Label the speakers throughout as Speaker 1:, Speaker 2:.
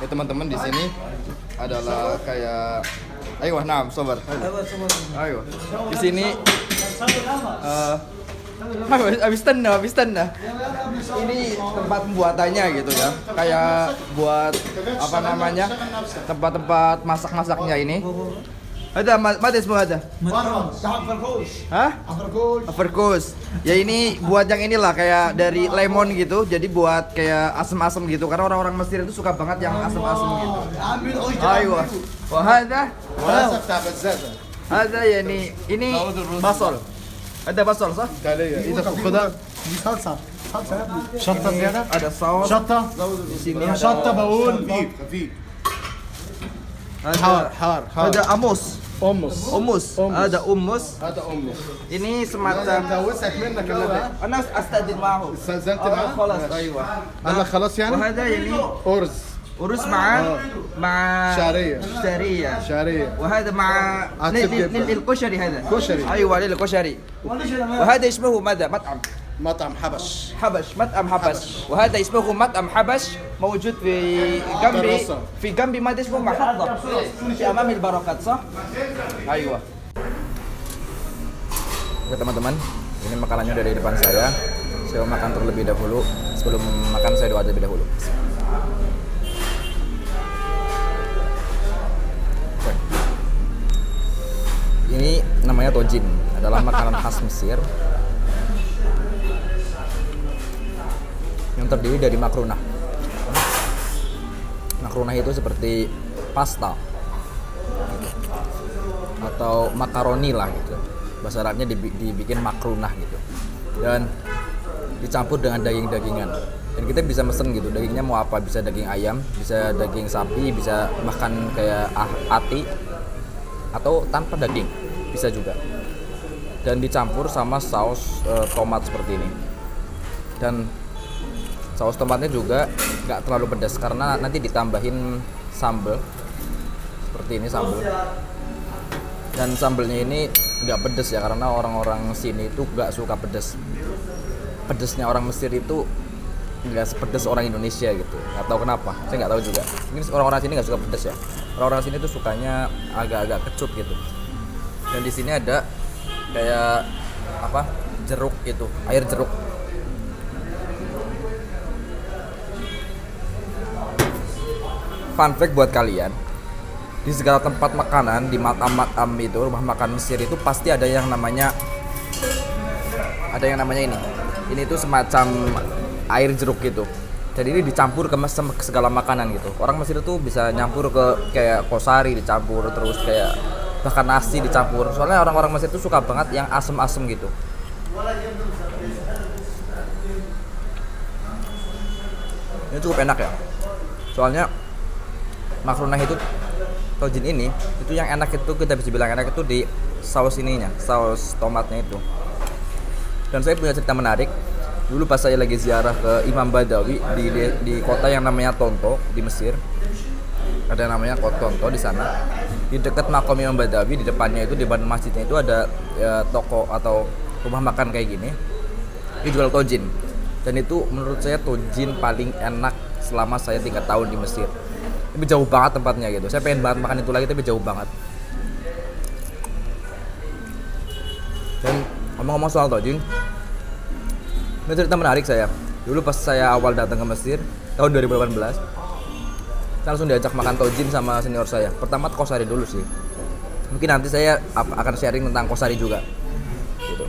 Speaker 1: teman-teman di sini adalah kayak ayo sabar. Ayo. Di sini habis tanda. Ini tempat pembuatannya gitu ya. Kayak buat apa namanya? Tempat-tempat masak-masaknya ini. Ada semua ada. Hah? Overcooked. Ya ini buat yang inilah kayak dari lemon gitu. Jadi buat kayak asam-asam gitu. Karena orang-orang Mesir itu suka banget yang asam-asam gitu. Ayo. Wah, ada ya ini basol. Ada basol, sah?
Speaker 2: إذا خذها صلصة شطة زيادة
Speaker 1: Ada saus.
Speaker 2: شطة
Speaker 1: Di sini ada
Speaker 2: شطة بقول
Speaker 3: خفيف
Speaker 2: حار
Speaker 1: ada amus.
Speaker 2: أمس
Speaker 1: Umus. Ada umus.
Speaker 3: هذا امه
Speaker 1: Ini semacam
Speaker 3: وسعت منك النبي
Speaker 1: أنا أستأذن معه.
Speaker 3: استاذنت معه
Speaker 1: خلاص أيوة.
Speaker 3: قال لك خلاص يعني
Speaker 1: وهذا يعني
Speaker 3: ارز
Speaker 1: أرز مع شعرية. وهذا مع للكشري هذا.
Speaker 3: كشري.
Speaker 1: أيوة للكشري. وهذا اسمه ماذا؟
Speaker 3: مطعم حبش
Speaker 1: مطعم حبش. وهذا اسمه مطعم حبش موجود في جنب ماذا اسمه محطة في أمام البركات صح؟ أيوة. Oke teman-teman, ini makanannya udah di depan saya. Saya mau makan terlebih dahulu. Sebelum makan saya doa terlebih dahulu. Oke. Ini namanya tojin, adalah makanan khas Mesir yang terdiri dari makrunah. Makrunah itu seperti pasta atau makaroni lah gitu. Bahasa Arabnya dibikin makrunah gitu. Dan dicampur dengan daging-dagingan. Dan kita bisa mesen gitu, dagingnya mau apa? Bisa daging ayam, bisa daging sapi, bisa bahkan kayak ati atau tanpa daging, bisa juga. Dan dicampur sama saus tomat seperti ini. Dan saus tomatnya juga nggak terlalu pedas karena nanti ditambahin sambal seperti ini sambal. Dan sambalnya ini nggak pedas ya karena orang-orang sini itu nggak suka pedas. Pedasnya orang Mesir itu nggak sepedas orang Indonesia gitu. Nggak tahu kenapa, saya nggak tahu juga. Mungkin orang-orang sini nggak suka pedas ya. Orang-orang sini tuh sukanya agak-agak kecut gitu. Dan di sini ada kayak apa? Jeruk gitu, air jeruk. Fun fact buat kalian, di segala tempat makanan, di matam-matam itu, rumah makan Mesir itu pasti ada yang namanya ini. Ini tuh semacam air jeruk gitu. Jadi ini dicampur ke segala makanan gitu. Orang Mesir itu bisa nyampur ke kayak kosari dicampur, terus kayak bahkan nasi dicampur. Soalnya orang-orang Mesir itu suka banget yang asem-asem gitu. Ini cukup enak ya. Soalnya makrunah itu tojin ini itu yang enak itu kita bisa bilang enak itu di saus ininya, saus tomatnya itu. Dan saya punya cerita menarik. Dulu pas saya lagi ziarah ke Imam Badawi di kota yang namanya Tonto di Mesir. Ada yang namanya Tonto di sana. Di dekat makom Imam Badawi di depannya itu di depan masjidnya itu ada toko atau rumah makan kayak gini. Ini jual tojin. Dan itu menurut saya tojin paling enak selama saya 3 tahun di Mesir. Tapi jauh banget tempatnya gitu. Saya pengen banget makan itu lagi tapi jauh banget. Dan ngomong-ngomong soal tojin, ini cerita menarik saya. Dulu pas saya awal datang ke Mesir tahun 2018, saya langsung diajak makan tojin sama senior saya. Pertama kosari dulu sih. Mungkin nanti saya akan sharing tentang kosari juga. Gitu.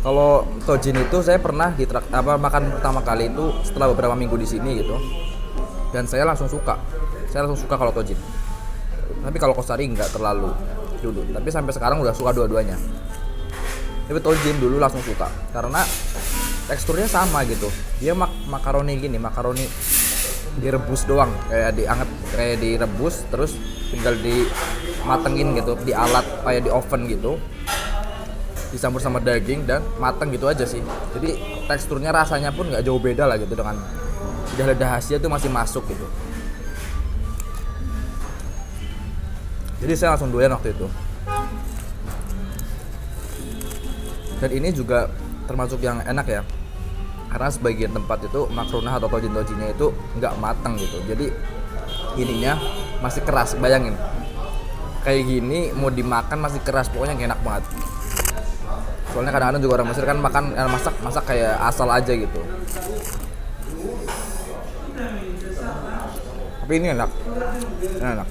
Speaker 1: Kalau tojin itu saya pernah makan pertama kali itu setelah beberapa minggu di sini gitu. Dan saya langsung suka. Saya langsung suka kalau tojin. Tapi kalau kosari nggak terlalu dulu. Tapi sampai sekarang udah suka dua-duanya. Tapi tojin dulu langsung suka karena teksturnya sama gitu. Dia makaroni gini, makaroni direbus doang, kayak dianget, kayak direbus terus tinggal dimatengin gitu di alat kayak di oven gitu. Dicampur sama daging dan mateng gitu aja sih. Jadi teksturnya rasanya pun nggak jauh beda lah gitu dengan lidah Asia tuh masih masuk gitu. Jadi saya langsung doyan waktu itu. Dan ini juga termasuk yang enak ya. Karena sebagian tempat itu makrunah atau tojin-tojinnya itu nggak matang gitu. Jadi ininya masih keras, bayangin. Kayak gini mau dimakan masih keras, pokoknya enak banget. Soalnya kadang-kadang juga orang Mesir kan masak kayak asal aja gitu. Tapi ini enak. Enak.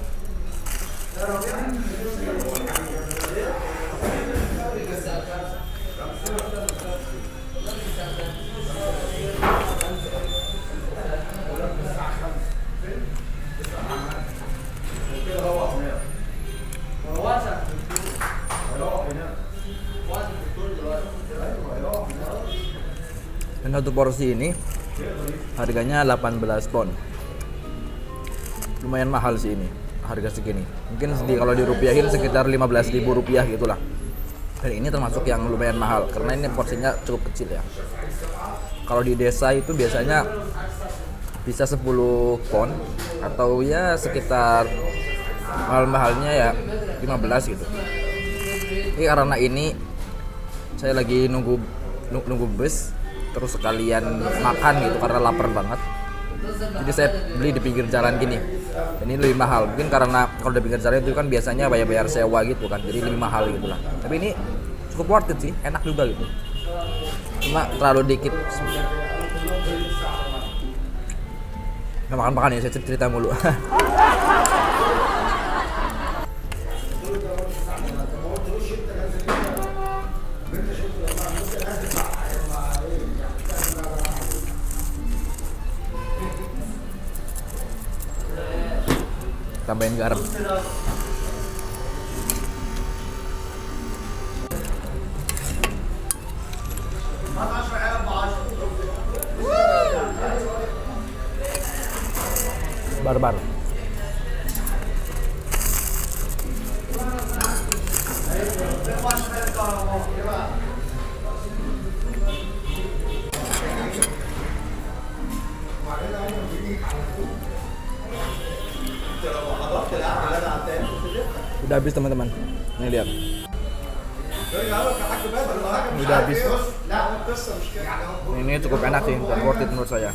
Speaker 1: Dan satu porsi ini harganya 18 pound. Lumayan mahal sih ini, harga segini. Mungkin kalau dirupiahin sekitar 15.000 rupiah gitulah. Dan ini termasuk yang lumayan mahal karena ini porsinya cukup kecil ya. Kalau di desa itu biasanya bisa 10 pound atau ya sekitar mahal-mahalnya ya 15 gitu. Ini karena ini saya lagi nunggu bus, terus sekalian makan gitu karena lapar banget. Jadi saya beli di pinggir jalan gini. Dan ini lebih mahal. Mungkin karena kalau di pinggir jalan itu kan biasanya bayar sewa gitu kan. Jadi lebih mahal gitu lah. Tapi ini cukup worth it sih, enak juga gitu. Cuma terlalu dikit. Nggak makan ya, saya cerita mulu. Tambahin garam. Barbar. Udah habis teman-teman. Nih lihat. Udah habis. Ini cukup enak sih, dan worth it menurut saya.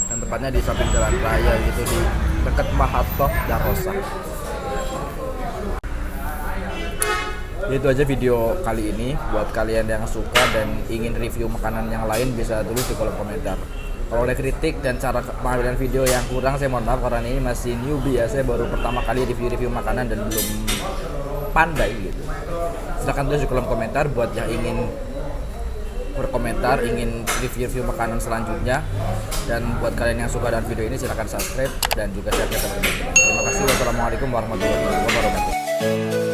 Speaker 1: Dan tepatnya di samping jalan raya gitu di dekat Mahathir Darhosa. Itu aja video kali ini. Buat kalian yang suka dan ingin review makanan yang lain bisa tulis di kolom komentar. Kalau ada kritik dan cara pengambilan video yang kurang, saya mohon maaf karena ini masih newbie ya. Saya baru pertama kali review makanan dan belum pandai gitu. Silahkan tulis di kolom komentar buat yang ingin berkomentar, ingin review makanan selanjutnya. Dan buat kalian yang suka dengan video ini silahkan subscribe dan juga share ke teman-teman. Terima kasih. Wassalamualaikum warahmatullahi wabarakatuh.